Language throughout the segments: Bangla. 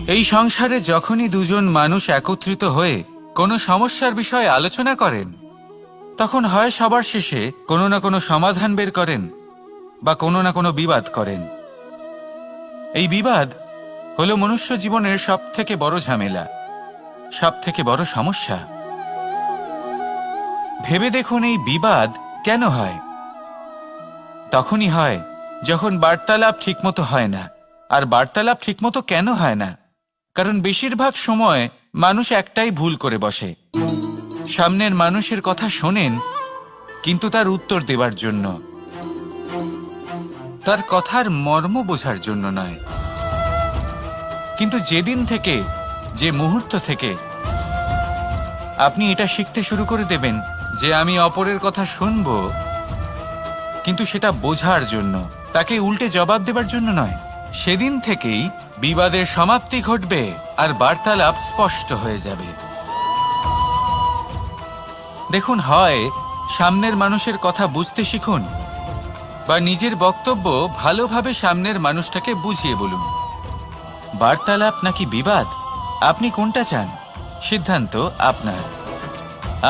এই সংসারে যখনই দুজন মানুষ একত্রিত হয়ে কোনো সমস্যার বিষয়ে আলোচনা করেন, তখন হয় সবার শেষে কোনো না কোনো সমাধান বের করেন বা কোনো না কোনো বিবাদ করেন। এই বিবাদ হলো মনুষ্য জীবনের সবথেকে বড় ঝামেলা, সবথেকে বড় সমস্যা। ভেবে দেখুন এই বিবাদ কেন হয়? তখনই হয় যখন বার্তালাপ ঠিকমতো হয় না। আর বার্তালাপ ঠিকমতো কেন হয় না? কারণ বেশিরভাগ সময় মানুষ একটাই ভুল করে বসে। সামনের মানুষের কথা শোনেন, কিন্তু তার উত্তর দেবার জন্য, তার কথার মর্ম বোঝার জন্য নয়। কিন্তু যেদিন থেকে, যে মুহূর্ত থেকে আপনি এটা শিখতে শুরু করে দেবেন যে আমি অপরের কথা শুনব, কিন্তু সেটা বোঝার জন্য, তাকে উল্টে জবাব দেবার জন্য নয়, সেদিন থেকেই বিবাদের সমাপ্তি ঘটবে আর বার্তালাপ স্পষ্ট হয়ে যাবে। দেখুন, হয় সামনের মানুষের কথা বুঝতে শিখুন, বা নিজের বক্তব্য ভালোভাবে সামনের মানুষটাকে বুঝিয়ে বলুন। বার্তালাপ নাকি বিবাদ, আপনি কোনটা চান? সিদ্ধান্ত আপনার।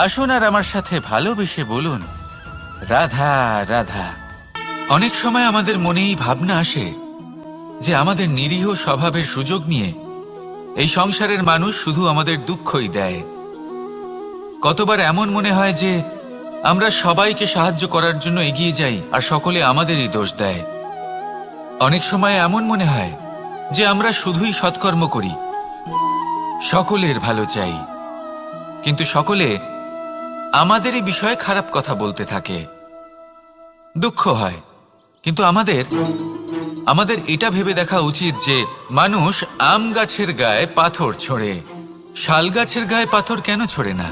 আসুন আর আমার সাথে ভালোবেসে বলুন, রাধা রাধা। অনেক সময় আমাদের মনে এই ভাবনা আসে যে আমাদের নিরীহ স্বভাবের সুযোগ নিয়ে এই সংসারের মানুষ শুধু আমাদের দুঃখই দেয়। কতবার এমন মনে হয় যে আমরা সবাইকে সাহায্য করার জন্য এগিয়ে যাই আর সকলে আমাদেরই দোষ দেয়। অনেক সময় এমন মনে হয় যে আমরা শুধুই সৎকর্ম করি, সকলের ভালো চাই, কিন্তু সকলে আমাদেরই বিষয়ে খারাপ কথা বলতে থাকে। দুঃখ হয়, কিন্তু আমাদের এটা ভেবে দেখা উচিত যে মানুষ আম গাছের গায়ে পাথর ছোড়ে, শাল গাছের গায়ে পাথর কেন ছোড়ে না?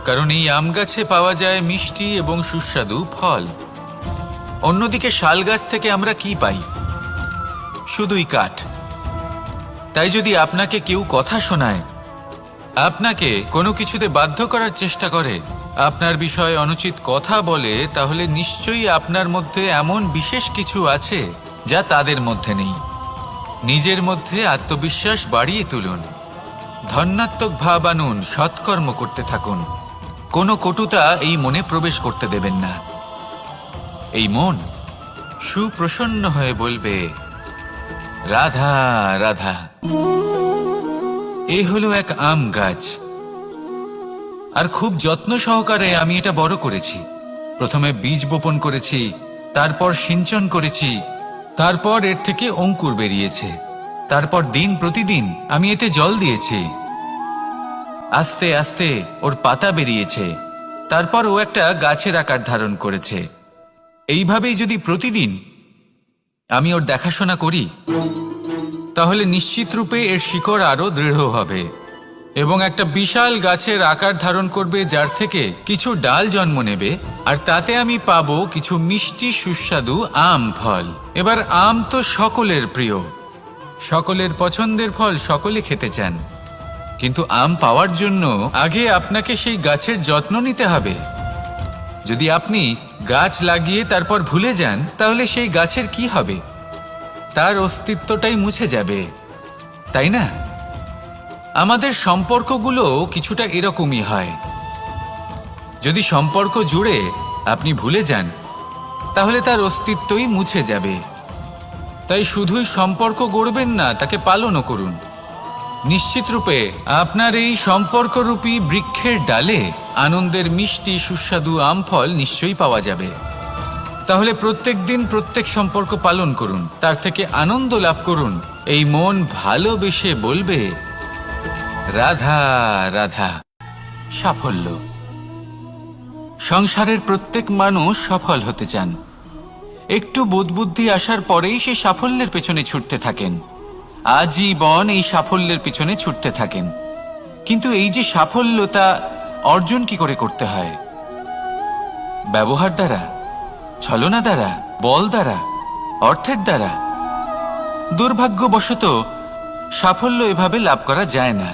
কারণ এই আম গাছে পাওয়া যায় মিষ্টি এবং সুস্বাদু ফল। অন্যদিকে শাল গাছ থেকে আমরা কি পাই? শুধুই কাঠ। তাই যদি আপনাকে কেউ কথা শোনায়, আপনাকে কোনো কিছুতে বাধ্য করার চেষ্টা করে, আপনার বিষয়ে অনুচিত কথা বলে, তাহলে নিশ্চয়ই আপনার মধ্যে এমন বিশেষ কিছু আছে যা তাদের মধ্যে নেই। নিজের মধ্যে আত্মবিশ্বাস বাড়িয়ে তুলুন, ধন্যাত্মক ভাব আনুন, সৎকর্ম করতে থাকুন। কোনো কটুতা এই মনে প্রবেশ করতে দেবেন না। এই মন সুপ্রসন্ন হয়ে বলবে, রাধা রাধা। এই হলো এক আম গাছ, আর খুব যত্ন সহকারে আমি এটা বড় করেছি। প্রথমে বীজ বপন করেছি, তারপর সিঞ্চন করেছি, তারপর এর থেকে অঙ্কুর বেরিয়েছে, তারপর দিন প্রতিদিন আমি এতে জল দিয়েছি। আস্তে আস্তে ওর পাতা বেরিয়েছে, তারপর ও একটা গাছের আকার ধারণ করেছে। এইভাবেই যদি প্রতিদিন আমি ওর দেখাশোনা করি, তাহলে নিশ্চিত রূপে এর শিকড় আরো দৃঢ় হবে এবং একটা বিশাল গাছের আকার ধারণ করবে, যার থেকে কিছু ডাল জন্ম নেবে, আর তাতে আমি পাবো কিছু মিষ্টি সুস্বাদু আম ফল। এবার আম তো সকলের প্রিয়, সকলের পছন্দের ফল, সকলে খেতে চান। কিন্তু আম পাওয়ার জন্য আগে আপনাকে সেই গাছের যত্ন নিতে হবে। যদি আপনি গাছ লাগিয়ে তারপর ভুলে যান, তাহলে সেই গাছের কি হবে? তার অস্তিত্বটাই মুছে যাবে, তাই না? আমাদের সম্পর্কগুলো কিছুটা এরকমই হয়। যদি সম্পর্ক জুড়ে আপনি ভুলে যান, তাহলে তার অস্তিত্বই মুছে যাবে। তাই শুধুই সম্পর্ক গড়বেন না, তাকে পালনও করুন। নিশ্চিত রূপে আপনার এই সম্পর্করূপী বৃক্ষের ডালে আনন্দের মিষ্টি সুস্বাদু আম ফল নিশ্চয়ই পাওয়া যাবে। তাহলে প্রত্যেক দিন প্রত্যেক সম্পর্ক পালন করুন, তার থেকে আনন্দ লাভ করুন। এই মন ভালোবেসে বলবে, রাধা রাধা। সাফল্য। সংসারের প্রত্যেক মানুষ সফল হতে চান। একটু বোধবুদ্ধি আসার পরেই সে সাফল্যের পেছনে ছুটতে থাকেন, আজীবন এই সাফল্যের পিছনে ছুটতে থাকেন। কিন্তু এই যে সাফল্য, তা অর্জন কি করে করতে হয়? ব্যবহার দ্বারা, ছলনা দ্বারা, বল দ্বারা, অর্থের দ্বারা? দুর্ভাগ্যবশত সাফল্য এভাবে লাভ করা যায় না।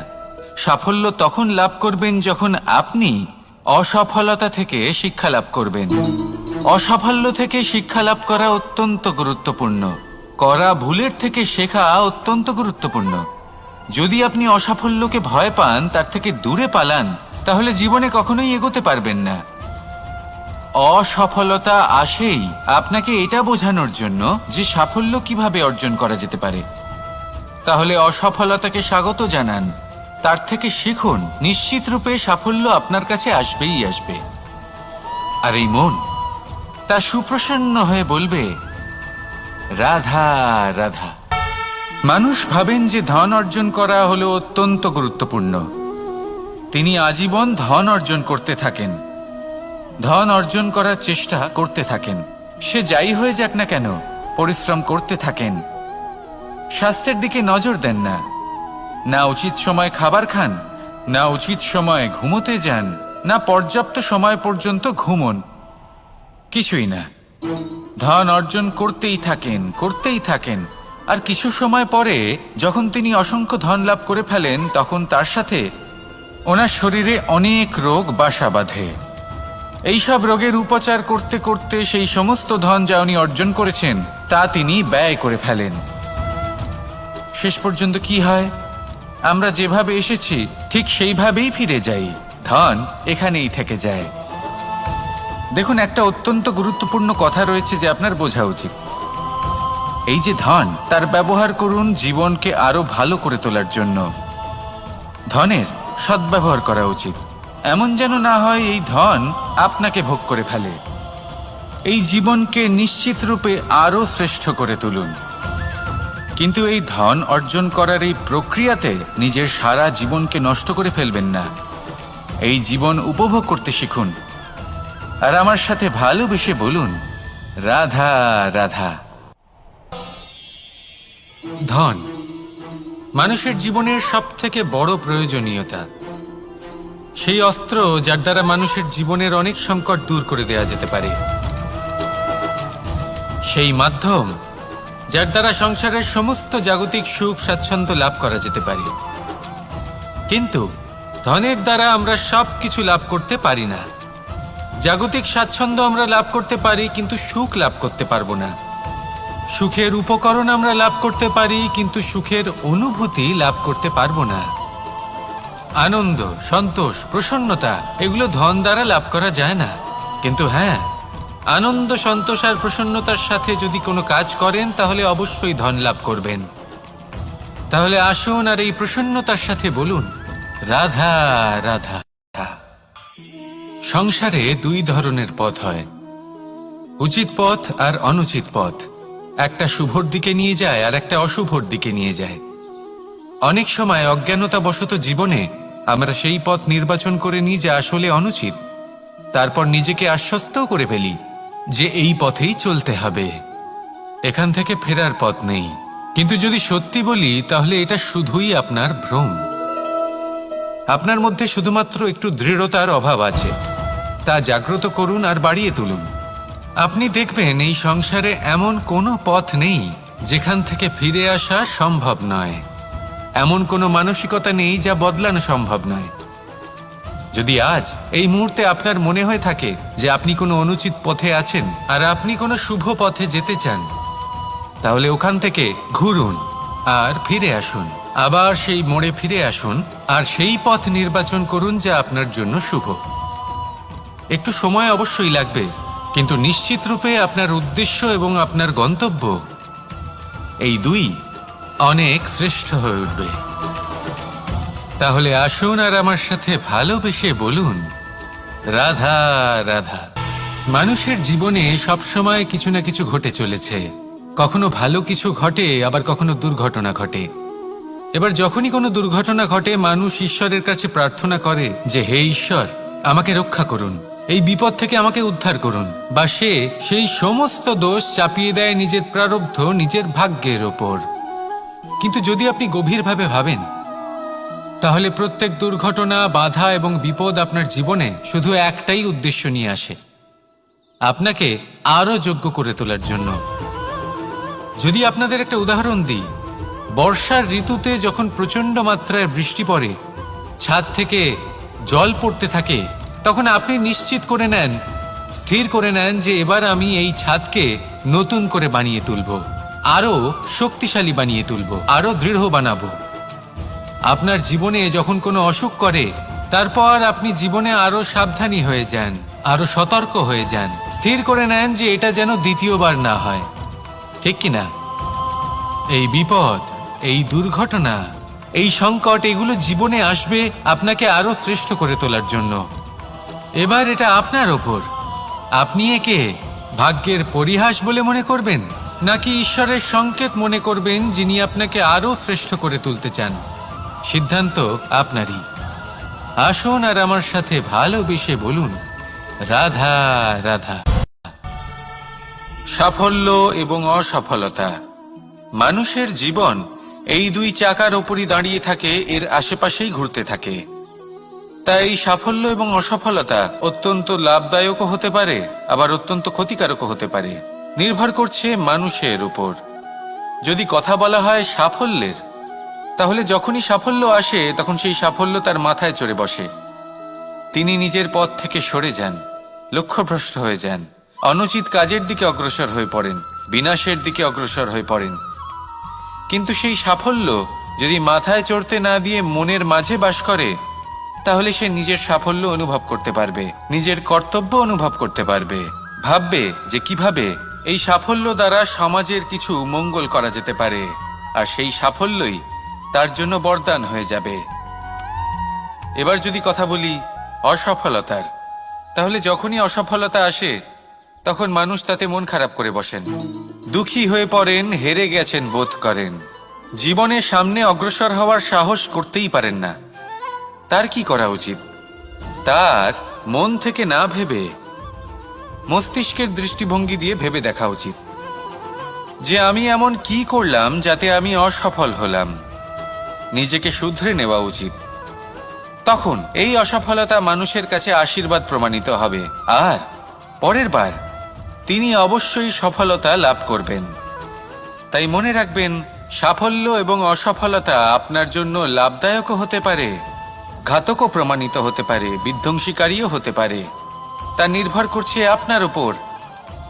সাফল্য তখন লাভ করবেন যখন আপনি অসফলতা থেকে শিক্ষা লাভ করবেন। অসাফল্য থেকে শিক্ষা লাভ করা অত্যন্ত গুরুত্বপূর্ণ। করা ভুলের থেকে শেখা অত্যন্ত গুরুত্বপূর্ণ। যদি আপনি অসাফল্যকে ভয় পান, তার থেকে দূরে পালান, তাহলে জীবনে কখনোই এগোতে পারবেন না। অসফলতা আসেই আপনাকে এটা বোঝানোর জন্য যে সাফল্য কিভাবে অর্জন করা যেতে পারে। তাহলে অসফলতাকে স্বাগত জানান, তার থেকে শিখুন। নিশ্চিত রূপে সাফল্য আপনার কাছে আসবেই আসবে। আর এই মন তা সুপ্রসন্ন হয়ে বলবে, রাধা রাধা। মানুষ ভাবেন যে ধন অর্জন করা হলো অত্যন্ত গুরুত্বপূর্ণ। তিনি আজীবন ধন অর্জন করতে থাকেন, ধন অর্জন করার চেষ্টা করতে থাকেন। সে যাই হয়ে যাক না কেন, পরিশ্রম করতে থাকেন। স্বাস্থ্যের দিকে নজর দেন না, না উচিত সময় খাবার খান, না উচিত সময় ঘুমোতে যান, না পর্যাপ্ত সময় পর্যন্ত ঘুমন, কিছুই না। ধন অর্জন করতেই থাকেন, করতেই থাকেন। আর কিছু সময় পরে যখন তিনি অসংখ্য ধন লাভ করে ফেলেন, তখন তার সাথে ওনার শরীরে অনেক রোগ বাসা বাঁধে। এইসব রোগের উপচার করতে করতে সেই সমস্ত ধন যা উনি অর্জন করেছেন তা তিনি ব্যয় করে ফেলেন। শেষ পর্যন্ত কি হয়? আমরা যেভাবে এসেছি ঠিক সেইভাবেই ফিরে যাই, ধন এখানেই থেকে যায়। দেখুন, একটা অত্যন্ত গুরুত্বপূর্ণ কথা রয়েছে যে আপনার বোঝা উচিত। এই যে ধন, তার ব্যবহার করুন জীবনকে আরো ভালো করে তোলার জন্য। ধনের সদ্ব্যবহার করা উচিত, এমন যেন না হয় এই ধন আপনাকে ভোগ করে ফেলে। এই জীবনকে নিশ্চিত রূপে আরো শ্রেষ্ঠ করে তুলুন। কিন্তু এই ধন অর্জন করার এই প্রক্রিয়াতে নিজের সারা জীবনকে নষ্ট করে ফেলবেন না। এই জীবন উপভোগ করতে শিখুন। আর আমার সাথে ভালোবেসে বলুন, রাধা রাধা। ধন মানুষের জীবনের সবথেকে বড় প্রয়োজনীয়তা, সেই অস্ত্র যার দ্বারা মানুষের জীবনের অনেক সংকট দূর করে দেওয়া যেতে পারে, সেই মাধ্যম যার দ্বারা সংসারের সমস্ত জাগতিক সুখ স্বাচ্ছন্দ্য লাভ করা যেতে পারে। কিন্তু ধনের দ্বারা আমরা সব কিছু লাভ করতে পারি না। জাগতিক স্বাচ্ছন্দ্য আমরা লাভ করতে পারি, কিন্তু সুখ লাভ করতে পারবো না। সুখের উপকরণ আমরা লাভ করতে পারি, কিন্তু সুখের অনুভূতি লাভ করতে পারবো না। আনন্দ, সন্তোষ, প্রসন্নতা এগুলো ধন দ্বারা লাভ করা যায় না। কিন্তু হ্যাঁ, আনন্দ, সন্তোষ আর প্রসন্নতার সাথে যদি কোনো কাজ করেন তাহলে অবশ্যই ধন লাভ করবেন। তাহলে আসুন আর এই প্রসন্নতার সাথে বলুন, রাধা রাধা। সংসারে দুই ধরনের পথ হয়, উচিত পথ আর অনুচিত পথ। একটা শুভর দিকে নিয়ে যায় আর একটা অশুভর দিকে নিয়ে যায়। অনেক সময় অজ্ঞানতাবশত জীবনে আমরা সেই পথ নির্বাচন করে নিই যা আসলে অনুচিত। তারপর নিজেকে আশ্বস্তও করে ফেলি যে এই পথেই চলতে হবে, এখান থেকে ফেরার পথ নেই। কিন্তু যদি সত্যি বলি তাহলে এটা শুধুই আপনার ভ্রম। আপনার মধ্যে শুধুমাত্র একটু দৃঢ়তার অভাব আছে, তা জাগ্রত করুন আর বাড়িয়ে তুলুন। আপনি দেখবেন এই সংসারে এমন কোনো পথ নেই যেখান থেকে ফিরে আসা সম্ভব নয়। এমন কোনো মানসিকতা নেই যা বদলানো সম্ভব নয়। যদি আজ এই মুহূর্তে আপনার মনে হয়ে থাকে যে আপনি কোনো অনুচিত পথে আছেন আর আপনি কোনো শুভ পথে যেতে চান, তাহলে ওখান থেকে ঘুরুন আর ফিরে আসুন। আবার সেই মোড়ে ফিরে আসুন আর সেই পথ নির্বাচন করুন যা আপনার জন্য শুভ। একটু সময় অবশ্যই লাগবে, কিন্তু নিশ্চিত রূপে আপনার উদ্দেশ্য এবং আপনার গন্তব্য এই দুই অনেক শ্রেষ্ঠ হয়ে উঠবে। তাহলে আসুন আর আমার সাথে ভালোবেসে বলুন, রাধা রাধা। মানুষের জীবনে সবসময় কিছু না কিছু ঘটে চলেছে। কখনো ভালো কিছু ঘটে, আবার কখনো দুর্ঘটনা ঘটে। এবার যখনই কোনো দুর্ঘটনা ঘটে, মানুষ ঈশ্বরের কাছে প্রার্থনা করে যে হে ঈশ্বর, আমাকে রক্ষা করুন, এই বিপদ থেকে আমাকে উদ্ধার করুন। বা সে সেই সমস্ত দোষ চাপিয়ে দেয় নিজের প্রারব্ধ, নিজের ভাগ্যের ওপর। কিন্তু যদি আপনি গভীরভাবে ভাবেন, তাহলে প্রত্যেক দুর্ঘটনা, বাধা এবং বিপদ আপনার জীবনে শুধু একটাই উদ্দেশ্য নিয়ে আসে, আপনাকে আরো যোগ্য করে তোলার জন্য। যদি আপনাদের একটা উদাহরণ দিই, বর্ষার ঋতুতে যখন প্রচন্ড মাত্রায় বৃষ্টি পড়ে, ছাদ থেকে জল পড়তে থাকে, তখন আপনি নিশ্চিত করে নেন, স্থির করে নেন যে এবার আমি এই ছাদকে নতুন করে বানিয়ে তুলব, আরো শক্তিশালী বানিয়ে তুলব, আরো দৃঢ় বানাবো। আপনার জীবনে যখন কোনো অসুখ করে, তারপর আপনি জীবনে আরো সাবধানী হয়ে যান, আরো সতর্ক হয়ে যান, স্থির করে নেন যে এটা যেন দ্বিতীয়বার না হয়, ঠিক কিনা? এই বিপদ, এই দুর্ঘটনা, এই সংকট, এগুলো জীবনে আসবে আপনাকে আরো শ্রেষ্ঠ করে তোলার জন্য। এবার এটা আপনার ওপর। আপনি একে ভাগ্যের পরিহাস বলে মনে করবেন, নাকি ঈশ্বরের সংকেত মনে করবেন, যিনি আপনাকে আরো শ্রেষ্ঠ করে তুলতে চান? সিদ্ধান্ত আপনারই। আসুন আর আমার সাথে ভালোবেসে বলুন, রাধা রাধা। সাফল্য এবং অসফলতা। মানুষের জীবন এই দুই চাকার ওপরই দাঁড়িয়ে থাকে, এর আশেপাশেই ঘুরতে থাকে। তাই সাফল্য এবং অসফলতা অত্যন্ত লাভদায়কও হতে পারে, আবার অত্যন্ত ক্ষতিকারকও হতে পারে। নির্ভর করছে মানুষের উপর। যদি কথা বলা হয় সাফল্যের, তাহলে যখনই সাফল্য আসে তখন সেই সাফল্য তার মাথায় চড়ে বসে। তিনি নিজের পথ থেকে সরে যান, লক্ষ্যভ্রষ্ট হয়ে যান, অনুচিত কাজের দিকে অগ্রসর হয়ে পড়েন, বিনাশের দিকে অগ্রসর হয়ে পড়েন। কিন্তু সেই সাফল্য যদি মাথায় চড়তে না দিয়ে মনের মাঝে বাস করে, তাহলে সে নিজের সাফল্য অনুভব করতে পারবে, নিজের কর্তব্য অনুভব করতে পারবে, ভাববে যে কিভাবে এই সাফল্য দ্বারা সমাজের কিছু মঙ্গল করা যেতে পারে, আর সেই সাফল্যই তার জন্য বরদান হয়ে যাবে। এবার যদি কথা বলি অসফলতার, তাহলে যখনই অসফলতা আসে তখন মানুষ তাতে মন খারাপ করে বসেন, দুঃখী হয়ে পড়েন, হেরে গেছেন বোধ করেন, জীবনের সামনে অগ্রসর হওয়ার সাহস করতেই পারেন না। তার কি করা উচিত? তার মন থেকে না ভেবে মস্তিষ্কের দৃষ্টিভঙ্গি দিয়ে ভেবে দেখা উচিত যে আমি এমন কি করলাম যাতে আমি অসফল হলাম। নিজেকে শুধরে নেওয়া উচিত। তখন এই অসফলতা মানুষের কাছে আশীর্বাদ প্রমাণিত হবে, আর পরের বার তিনি অবশ্যই সফলতা লাভ করবেন। তাই মনে রাখবেন, সাফল্য এবং অসফলতা আপনার জন্য লাভদায়কও হতে পারে, ঘাতকও প্রমাণিত হতে পারে, বিধ্বংসীকারীও হতে পারে। তা নির্ভর করছে আপনার উপর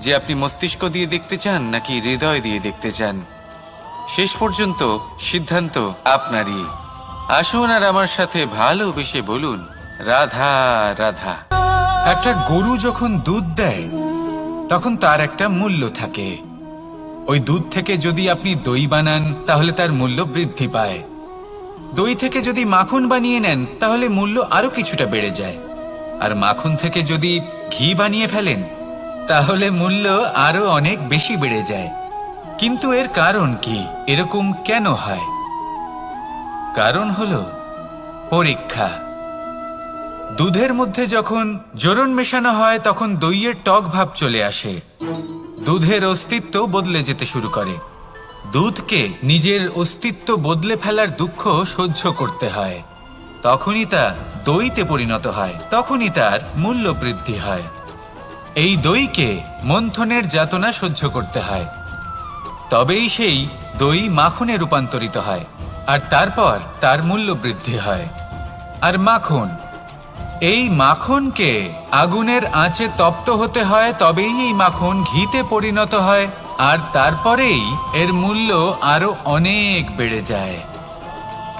যে আপনি মস্তিষ্ক দিয়ে দেখতে চান নাকি হৃদয় দিয়ে দেখতে চান। শেষ পর্যন্ত সিদ্ধান্ত আপনারই। আসুন আর আমার সাথে ভালোবেসে বলুন, রাধা রাধা। একটা গরু যখন দুধ দেয় তখন তার একটা মূল্য থাকে। ওই দুধ থেকে যদি আপনি দই বানান তাহলে তার মূল্য বৃদ্ধি পায়। দই থেকে যদি মাখন বানিয়ে নেন তাহলে মূল্য আরো কিছুটা বেড়ে যায়। আর মাখন থেকে যদি ঘি বানিয়ে ফেলেন তাহলে মূল্য আরো অনেক বেশি বেড়ে যায়। কিন্তু এর কারণ কি? এরকম কেন হয়? কারণ হলো পরীক্ষা। দুধের মধ্যে যখন জোরন মেশানো হয় তখন দইয়ের টক ভাব চলে আসে, দুধের অস্তিত্ব বদলে যেতে শুরু করে। দুধকে নিজের অস্তিত্ব বদলে ফেলার দুঃখ সহ্য করতে হয়, তখনই তা দইতে পরিণত হয়, তখনই তার মূল্য বৃদ্ধি হয়। এই দইকে মন্থনের যাতনা সহ্য করতে হয়, তবেই সেই দই মাখনে রূপান্তরিত হয়, আর তারপর তার মূল্য বৃদ্ধি হয়। আর মাখন, এই মাখনকে আগুনের আঁচে তপ্ত হতে হয়, তবেই এই মাখন ঘিতে পরিণত হয়, আর তারপরেই এর মূল্য আরো অনেক বেড়ে যায়।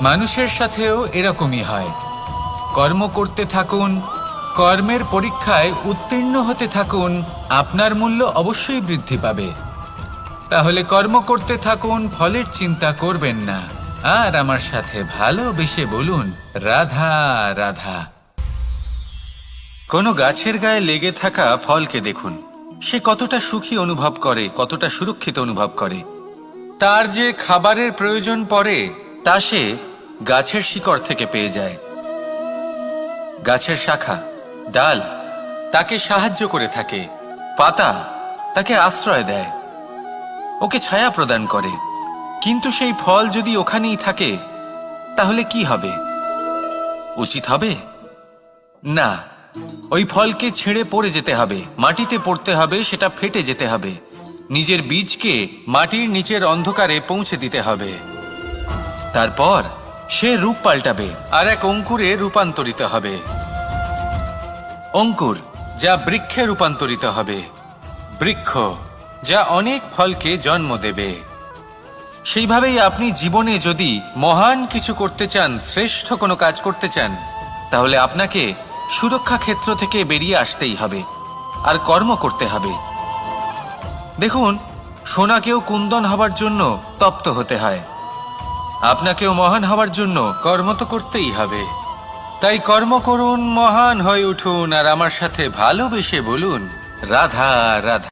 মানুষের সাথেও এরকমই হয়। কর্ম করতে থাকুন, কর্মের পরীক্ষায় উত্তীর্ণ হতে থাকুন, আপনার মূল্য অবশ্যই বৃদ্ধি পাবে। তাহলে কর্ম করতে থাকুন, ফলের চিন্তা করবেন না। আর আমার সাথে ভালোবেসে বলুন, রাধা রাধা। কোনো গাছের গায়ে লেগে থাকা ফলকে দেখুন, সে কতটা সুখী অনুভব করে, কতটা সুরক্ষিত অনুভব করে। তার যে খাবারের প্রয়োজন পড়ে তা সে গাছের শিকড় থেকে পেয়ে যায়। গাছের শাখা, ডাল তাকে সাহায্য করে থাকে, পাতা তাকে আশ্রয় দেয়, ওকে ছায়া প্রদান করে। কিন্তু সেই ফল যদি ওখানেই থাকে তাহলে কি হবে? উচিত হবে না। ওই ফলকে ছেড়ে পড়ে যেতে হবে, মাটিতে পড়তে হবে, সেটা ফেটে যেতে হবে, নিজের বীজকে মাটির নিচের অন্ধকারে পৌঁছে দিতে হবে। তারপর সে রূপ পাল্টাবে, আর এক অঙ্কুরে রূপান্তরিত হবে। অঙ্কুর যা বৃক্ষে রূপান্তরিত হবে, বৃক্ষ যা অনেক ফলকে জন্ম দেবে। সেইভাবেই আপনি জীবনে যদি মহান কিছু করতে চান, শ্রেষ্ঠ কোনো কাজ করতে চান, তাহলে আপনাকে সুরক্ষা ক্ষেত্র থেকে বেরিয়ে আসতেই হবে আর কর্ম করতে হবে। দেখুন, সোনাকেও কুন্দন হবার জন্য তপ্ত হতে হয়, আপনাকেও মহান হবার জন্য কর্ম তো করতেই হবে। তাই কর্ম করুন, মহান হয়ে উঠুন, আর আমার সাথে ভালোবেসে বলুন রাধা রাধা।